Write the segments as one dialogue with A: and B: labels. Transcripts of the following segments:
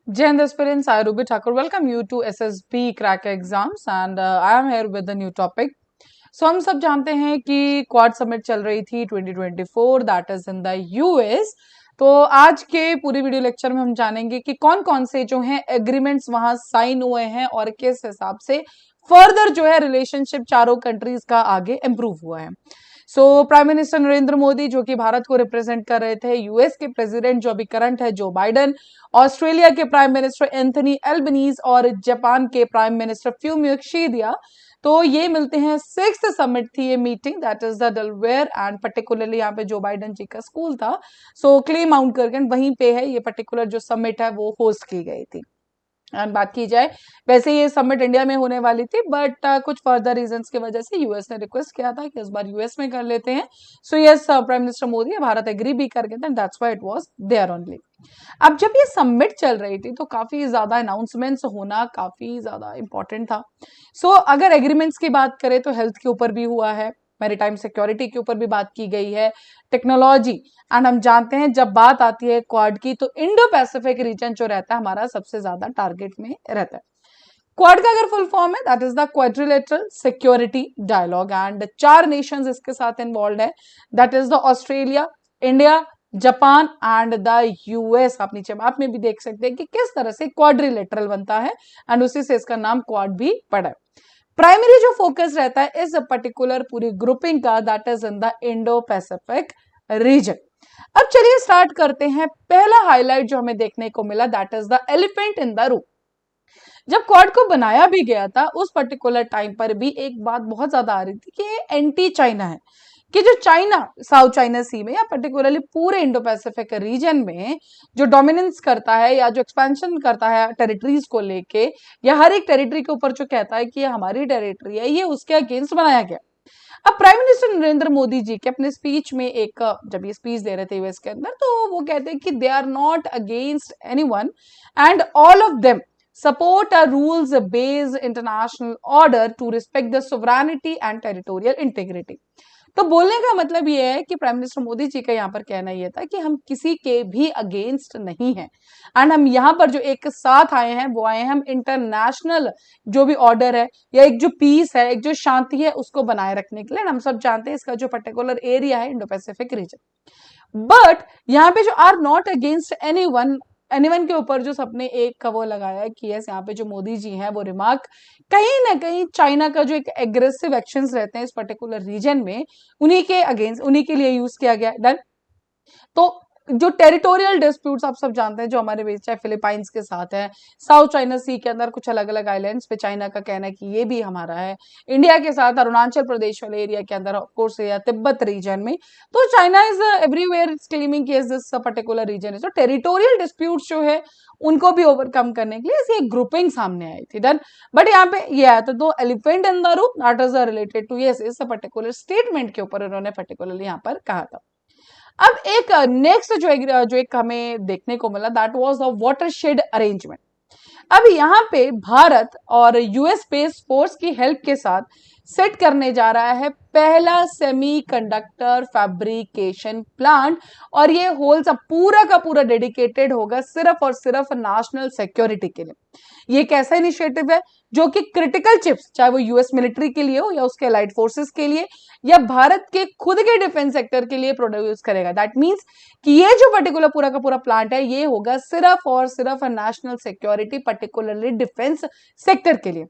A: Jen aspirants, I Ruby Thakur welcome you to SSB Crack Exams and I am here with a new topic. So हम सब जानते हैं कि quad summit चल रही थी 2024 that is in the US. तो आज के पूरी वीडियो लेक्चर में हम जानेंगे कि कौन कौन से जो हैं एग्रीमेंट्स वहां साइन हुए हैं और किस हिसाब से फर्दर जो है रिलेशनशिप चारों कंट्रीज का आगे इम्प्रूव हुआ है. So prime minister Narendra Modi जो कि भारत को रिप्रेजेंट कर रहे थे, यूएस के प्रेसिडेंट जो अभी करंट है जो बाइडन, ऑस्ट्रेलिया के प्राइम मिनिस्टर एंथनी एल्बनीज और जापान के प्राइम मिनिस्टर फ्यूमियो किशिदा, तो ये मिलते हैं. सिक्स्थ समिट थी ये meeting that is the Delaware and particularly यहाँ पे जो बाइडन जी का स्कूल था सो क्ले माउंट करके वहीं पे है ये पर्टिकुलर जो समिट है वो होस्ट की गई थी. एंड बात की जाए वैसे ये समिट इंडिया में होने वाली थी बट कुछ फर्दर रीजंस की वजह से यूएस ने रिक्वेस्ट किया था कि इस बार यूएस में कर लेते हैं. So yes, prime minister Modi Bharat agree भी कर गए थे, that's why it was there only. अब जब ये समिट चल रही थी तो काफी ज्यादा अनाउंसमेंट्स होना काफी ज्यादा इंपॉर्टेंट था. सो अगर एग्रीमेंट्स की बात करें तो हेल्थ के ऊपर भी हुआ है, मैरीटाइम सिक्योरिटी के ऊपर भी बात की गई है, टेक्नोलॉजी, एंड हम जानते हैं जब बात आती है क्वाड की तो इंडो पैसिफिक रीजन जो रहता है हमारा सबसे ज्यादा टारगेट में रहता है. क्वाड का अगर फुल फॉर्म है that is the quadrilateral security dialogue and 4 nations इसके साथ इन्वॉल्व है, that is the Australia, India, Japan and the US. आप नीचे मैप में भी देख सकते हैं कि किस तरह से क्वाड्रिलेटरल बनता है एंड उसी से इसका नाम क्वाड भी पड़ा है. प्राइमरी जो फोकस रहता है इस पर्टिकुलर पूरी ग्रुपिंग का that is in the Indo Pacific region. अब चलिए स्टार्ट करते हैं. पहला हाईलाइट जो हमें देखने को मिला that is the elephant in the room. जब क्वाड को बनाया भी गया था उस पर्टिकुलर टाइम पर भी एक बात बहुत ज्यादा आ रही थी कि ये एंटी चाइना है, कि जो चाइना साउथ चाइना सी में या पर्टिकुलरली पूरे इंडो पैसिफिक रीजन में जो डोमिनेंस करता है या जो एक्सपेंशन करता है टेरिटरीज को लेके या हर एक टेरिटरी के ऊपर जो कहता है कि ये हमारी टेरिटरी है, ये उसके अगेंस्ट बनाया गया. अब प्राइम मिनिस्टर नरेंद्र मोदी जी के अपने स्पीच में एक जब ये स्पीच दे रहे थे यूएस के अंदर तो वो कहते हैं कि they are not against anyone and all of them support a rules-based international order to respect the sovereignty and territorial integrity. तो बोलने का मतलब ये है कि प्राइम मिनिस्टर मोदी जी का यहाँ पर कहना ये था कि हम किसी के भी अगेंस्ट नहीं हैं एंड हम यहाँ पर जो एक साथ आए हैं वो आए हैं हम इंटरनेशनल जो भी ऑर्डर है या एक जो पीस है, एक जो शांति है उसको बनाए रखने के लिए. हम सब जानते हैं इसका जो पर्टिकुलर एरिया है इंडो पैसिफिक रीजन. बट यहाँ पे जो आर नॉट अगेंस्ट एनीवन के ऊपर जो सबने एक का वो लगाया है कि यस यहाँ पे जो मोदी जी हैं वो रिमार्क कहीं ना कहीं चाइना का जो एक एग्रेसिव एक्शंस रहते हैं इस पर्टिकुलर रीजन में उन्हीं के अगेंस्ट उन्हीं के लिए यूज किया गया. डन. तो जो टेरिटोरियल डिस्प्यूट्स आप सब जानते हैं जो हमारे बीच चाहे फिलीपाइंस के साथ है, साउथ चाइना सी के अंदर कुछ अलग अलग आइलैंड्स पे चाइना का कहना है कि ये भी हमारा है, इंडिया के साथ अरुणाचल प्रदेश वाले एरिया के अंदर ऑफ कोर्स या तिब्बत रीजन में, तो चाइना इज एवरीवेयर क्लेमिंग कि दिस पर्टिकुलर रीजन है. तो टेरिटोरियल डिस्प्यूट्स जो है उनको भी ओवरकम करने के लिए ऐसी एक ग्रुपिंग सामने आई थी. डन. बट यहाँ पे ये आया था दो elephant in the room that is related to yes इस पर्टिकुलर स्टेटमेंट के ऊपर उन्होंने पर्टिकुलरली यहाँ पर कहा था. अब एक नेक्स्ट जो एक हमें देखने को मिला that was the watershed arrangement. अब यहाँ पे भारत और यूएस स्पेस फोर्स की हेल्प के साथ सेट करने जा रहा है पहला सेमीकंडक्टर फैब्रिकेशन प्लांट और ये होल्स पूरा का पूरा डेडिकेटेड होगा सिर्फ और सिर्फ नेशनल सिक्योरिटी के लिए. ये एक ऐसा इनिशिएटिव है जो कि क्रिटिकल चिप्स चाहे वो यूएस मिलिट्री के लिए हो या उसके अलाइड फोर्सेस के लिए या भारत के खुद के डिफेंस सेक्टर के लिए प्रोड्यूस करेगा. दैट मींस कि ये जो पर्टिकुलर पूरा का पूरा प्लांट है ये होगा सिर्फ और सिर्फ national security particularly defence sector के लिए.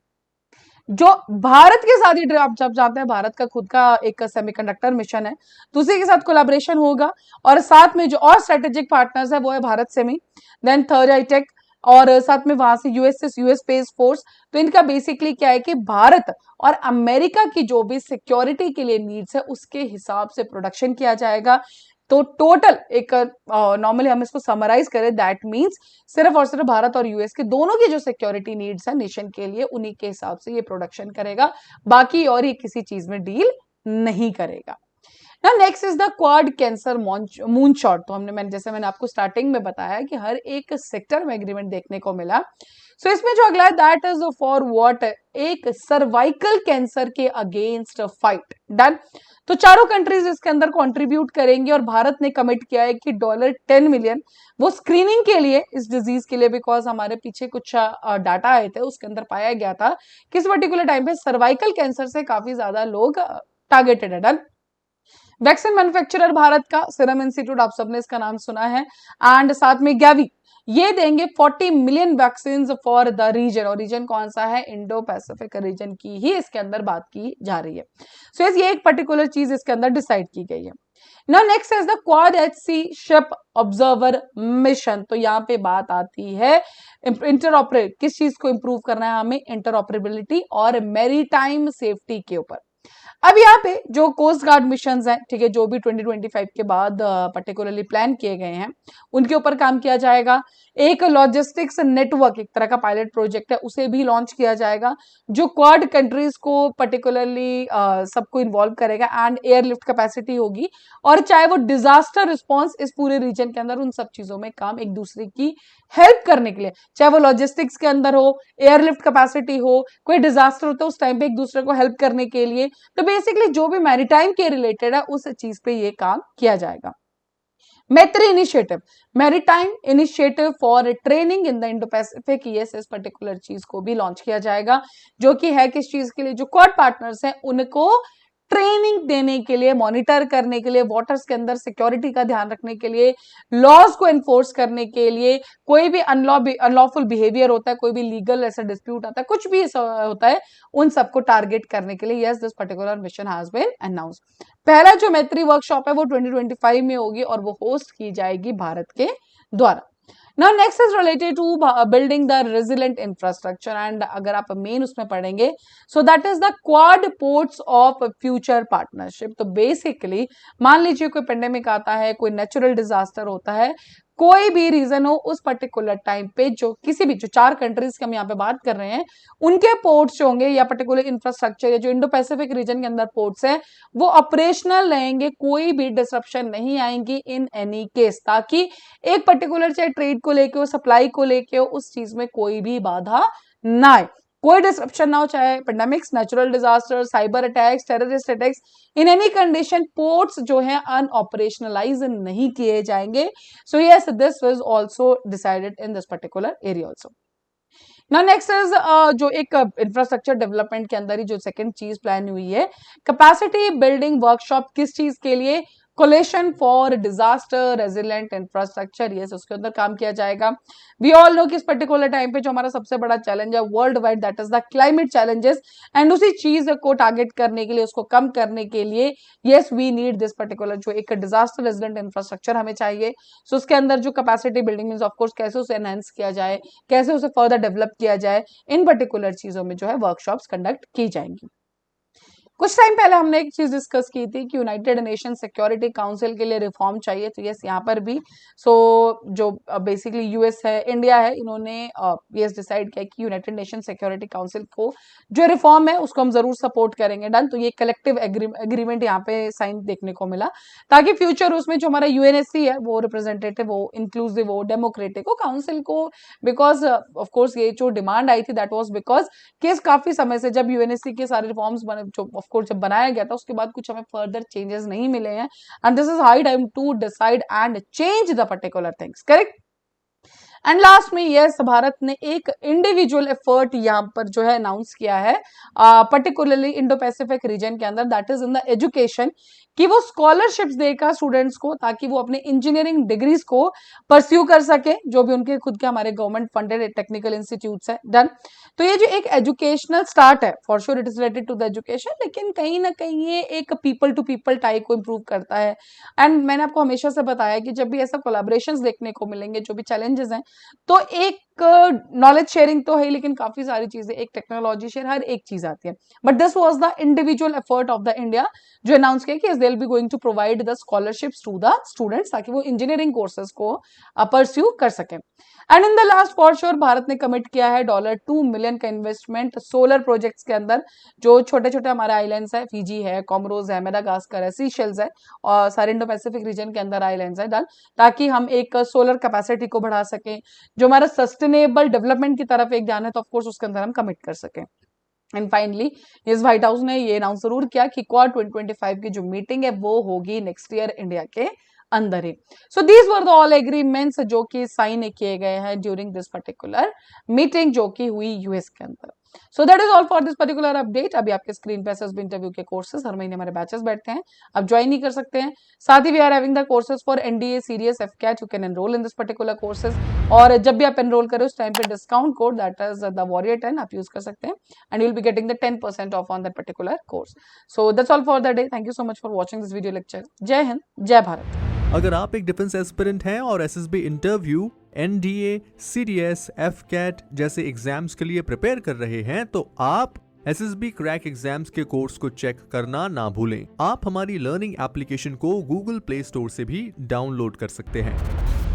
A: जो भारत के साथ ही आप जब जानते हैं भारत का खुद का एक सेमीकंडक्टर मिशन है तो उसी के साथ कोलैबोरेशन होगा और साथ में जो और स्ट्रेटेजिक पार्टनर्स है वो है Bharat semi, then third hi tech और साथ में वहां से यूएस स्पेस फोर्स. तो इनका बेसिकली क्या है कि भारत और अमेरिका की जो भी सिक्योरिटी के लिए नीड्स है उसके हिसाब से प्रोडक्शन किया जाएगा. तो टोटल एक नॉर्मली हम इसको समराइज करें दैट मींस सिर्फ और सिर्फ भारत और यूएस के दोनों की जो सिक्योरिटी नीड्स है नेशन के लिए उन्हीं के हिसाब से ये प्रोडक्शन करेगा, बाकी और ये किसी चीज में डील नहीं करेगा. ना next is the quad cancer moon shot. तो मैंने आपको स्टार्टिंग में बताया कि हर एक सेक्टर में एग्रीमेंट देखने को मिला। सो इसमें जो अगला है दैट इज फॉर व्हाट, एक सर्वाइकल कैंसर के अगेंस्ट फाइट। डन। तो चारों कंट्रीज इसके अंदर कंट्रीब्यूट करेंगे और भारत ने कमिट किया है कि $10 मिलियन वो स्क्रीनिंग के लिए, इस डिजीज के लिए, बिकॉज हमारे पीछे कुछ डाटा आए थे, उसके अंदर पाया गया था किस पर्टिकुलर टाइम पे सर्वाइकल कैंसर से काफी ज्यादा लोग टारगेटेड है। डन। वैक्सीन मैन्युफैक्चरर भारत का सीरम इंस्टीट्यूट, आप सबने इसका नाम सुना है, एंड साथ में गैवी, ये देंगे 40 million vaccine for the region. और रीजन कौन सा है, इंडो पैसिफिक रीजन की ही इसके अंदर बात की जा रही है। सो ये एक पर्टिकुलर चीज इसके अंदर डिसाइड की गई है। Now next is the quad HC ship observer mission. तो यहाँ पे बात आती है इंटरऑपरेट, किस चीज को इंप्रूव करना है हमें, इंटरऑपरेबिलिटी और मैरीटाइम सेफ्टी के ऊपर। अब यहाँ पे जो कोस्ट गार्ड मिशन हैं, ठीक है, जो भी 2025 के बाद पर्टिकुलरली प्लान किए गए हैं, उनके ऊपर काम किया जाएगा। एक लॉजिस्टिक्स नेटवर्क, एक तरह का पायलट प्रोजेक्ट है, उसे भी लॉन्च किया जाएगा, जो क्वाड कंट्रीज को पर्टिकुलरली सबको इन्वॉल्व करेगा एंड एयरलिफ्ट कैपेसिटी होगी। और चाहे वो डिजास्टर रिस्पॉन्स इस पूरे रीजन के अंदर, उन सब चीजों में काम एक दूसरे की हेल्प करने के लिए, चाहे वो लॉजिस्टिक्स के अंदर हो, एयरलिफ्ट कैपेसिटी हो, कोई डिजास्टर होता है उस टाइम पे एक दूसरे को हेल्प करने के लिए। तो बेसिकली जो भी मैरीटाइम के रिलेटेड है उस चीज पे ये काम किया जाएगा। मैत्री initiative, maritime initiative for training in the Indo Pacific, इस पर्टिकुलर चीज को भी लॉन्च किया जाएगा, जो कि है किस चीज के लिए, जो क्वाड पार्टनर्स हैं उनको ट्रेनिंग देने के लिए, मॉनिटर करने के लिए, वाटर्स के अंदर सिक्योरिटी का ध्यान रखने के लिए, लॉज को एनफोर्स करने के लिए, कोई भी अनलॉफुल बिहेवियर होता है, कोई भी लीगल ऐसा डिस्प्यूट आता है, कुछ भी ऐसा होता है, उन सबको टारगेट करने के लिए yes this particular mission has been announce. पहला जो मैत्री वर्कशॉप है वो 2025 में होगी और वो होस्ट की जाएगी भारत के द्वारा। Now next is related to building the resilient infrastructure, and अगर आप मेन उसमें पढ़ेंगे, so that is the quad ports of future partnership। तो बेसिकली मान लीजिए कोई पेंडेमिक आता है, कोई नेचुरल डिजास्टर होता है, कोई भी रीजन हो, उस पर्टिकुलर टाइम पे जो किसी भी, जो चार कंट्रीज की हम यहाँ पे बात कर रहे हैं, उनके पोर्ट्स होंगे या पर्टिकुलर इंफ्रास्ट्रक्चर या जो इंडो पैसिफिक रीजन के अंदर पोर्ट्स है वो ऑपरेशनल रहेंगे, कोई भी डिसरप्शन नहीं आएंगी इन एनी केस, ताकि एक पर्टिकुलर चाहे ट्रेड को लेके हो, सप्लाई को लेके हो, उस चीज में कोई भी बाधा ना आए, कोई डिसरप्शन ना हो, चाहे pandemics, natural disaster, cyber attacks, terrorist attacks, in any condition ports जो है अनऑपरेशनलाइज नहीं किए जाएंगे। So yes this was also decided in this particular area also. Now next is जो एक इंफ्रास्ट्रक्चर डेवलपमेंट के अंदर ही जो सेकंड चीज प्लान हुई है, कैपेसिटी बिल्डिंग वर्कशॉप, किस चीज के लिए, coalition for disaster resilient infrastructure, yes उसके अंदर काम किया जाएगा। वी ऑल नो कि इस पर्टिकुलर टाइम पे जो हमारा सबसे बड़ा चैलेंज है world wide, that is the climate challenges, and उसी चीज को टारगेट करने के लिए, उसको कम करने के लिए yes we need this particular जो एक डिजास्टर रेजिलेंट इंफ्रास्ट्रक्चर हमें चाहिए। सो उसके अंदर जो capacity building means of course कैसे उसे एनहांस किया जाए, कैसे उसे फर्दर डेवलप किया जाए, इन पर्टिकुलर चीजों में जो है वर्कशॉप्स कंडक्ट की जाएंगी। कुछ टाइम पहले हमने एक चीज डिस्कस की थी कि यूनाइटेड नेशन सिक्योरिटी काउंसिल के लिए रिफॉर्म चाहिए, तो यस यहाँ पर भी जो बेसिकली यूएस है, इंडिया है, इन्होंने यस डिसाइड किया कि यूनाइटेड नेशन सिक्योरिटी काउंसिल को जो रिफॉर्म है उसको हम जरूर सपोर्ट करेंगे। डन। तो ये कलेक्टिव एग्रीमेंट यहाँ पे साइन देखने को मिला, ताकि फ्यूचर उसमें जो हमारा यूएनएससी है वो रिप्रेजेंटेटिव हो, इंक्लूसिव हो, डेमोक्रेटिक हो, काउंसिल को, बिकॉज ऑफ कोर्स ये जो डिमांड आई थी दैट वाज बिकॉज केस काफी समय से जब यूएनएससी के सारे रिफॉर्म्स बने, जो ऑफ कोर्स जब बनाया गया था उसके बाद कुछ हमें फर्दर चेंजेस नहीं मिले हैं, and this is high time to decide and change the particular things, correct. And last में यस भारत ने एक इंडिविजुअल एफर्ट यहाँ पर जो है अनाउंस किया है, पर्टिकुलरली इंडो पैसिफिक रीजन के अंदर, that is in the education, कि वो स्कॉलरशिप्स देगा स्टूडेंट्स को, ताकि वो अपने इंजीनियरिंग डिग्रीज को परस्यू कर सके, जो भी उनके खुद के हमारे गवर्नमेंट फंडेड टेक्निकल इंस्टीट्यूट्स है। डन। तो ये जो एक एजुकेशनल स्टार्ट है, for sure it is related to the education, लेकिन कहीं ना कहीं ये एक पीपल टू पीपल टाइप को इंप्रूव करता है। एंड मैंने आपको हमेशा से बताया कि जब भी ऐसा कोलैबोरेशंस देखने को मिलेंगे, जो भी चैलेंजेस हैं, तो एक नॉलेज शेयरिंग तो है, लेकिन काफी सारी चीजें, एक टेक्नोलॉजी शेयर, हर एक चीज आती है। But this was the individual effort of the India जो अनाउंस किया कि they will be going to provide the scholarships to the students, ताकि वो इंजीनियरिंग कोर्सेज को परस्यू कर सकें। And in the last for sure Bharat ने कमिट किया है $2 मिलियन का इन्वेस्टमेंट सोलर प्रोजेक्ट्स के अंदर, जो छोटे छोटे हमारे आइलैंड्स है, फिजी है, कॉमरोज है, मेडागास्कर है, सीशेल्स है, और सारे इंडो पैसिफिक रीजन के अंदर आइलैंड्स है, ताकि हम एक सोलर कैपेसिटी को बढ़ा सकें, जो हमारा सस्टेनेबल डेवलपमेंट की तरफ एक ध्यान है, तो ऑफकोर्स उसके अंदर हम कमिट कर सकें। एंड फाइनली इस व्हाइट हाउस ने ये अनाउंस जरूर किया कि क्वाड 2025 की जो मीटिंग है वो होगी नेक्स्ट ईयर इंडिया के अंदर ही। So these were the all agreements जो कि साइन किए गए हैं ड्यूरिंग दिस पर्टिकुलर मीटिंग जो कि हुई यूएस के अंदर। So that is all for this particular update. अभी आपके स्क्रीन पे एसएसबी इंटरव्यू के कोर्सेज हर महीने हमारे बैचेस बैठते हैं, आप ज्वाइन नहीं कर सकते हैं। साथ ही we are having the courses for NDA, CDS, AFCAT, you can enrol in this particular courses. और जब भी आप एनरोल करें उस टाइम पे discount code that is the warrior 10 आप यूज कर सकते हैं, and you will be getting the 10% off on that particular course. So that's all for the day. Thank you so much for watching this video lecture. जय हिंद, जय भारत।
B: अगर आप एक defence aspirant हैं और SSB interview, NDA, CDS, AFCAT जैसे exams के लिए प्रिपेयर कर रहे हैं, तो आप एसएसबी क्रैक एग्जाम्स के कोर्स को चेक करना ना भूलें। आप हमारी लर्निंग एप्लीकेशन को गूगल प्ले स्टोर से भी डाउनलोड कर सकते हैं।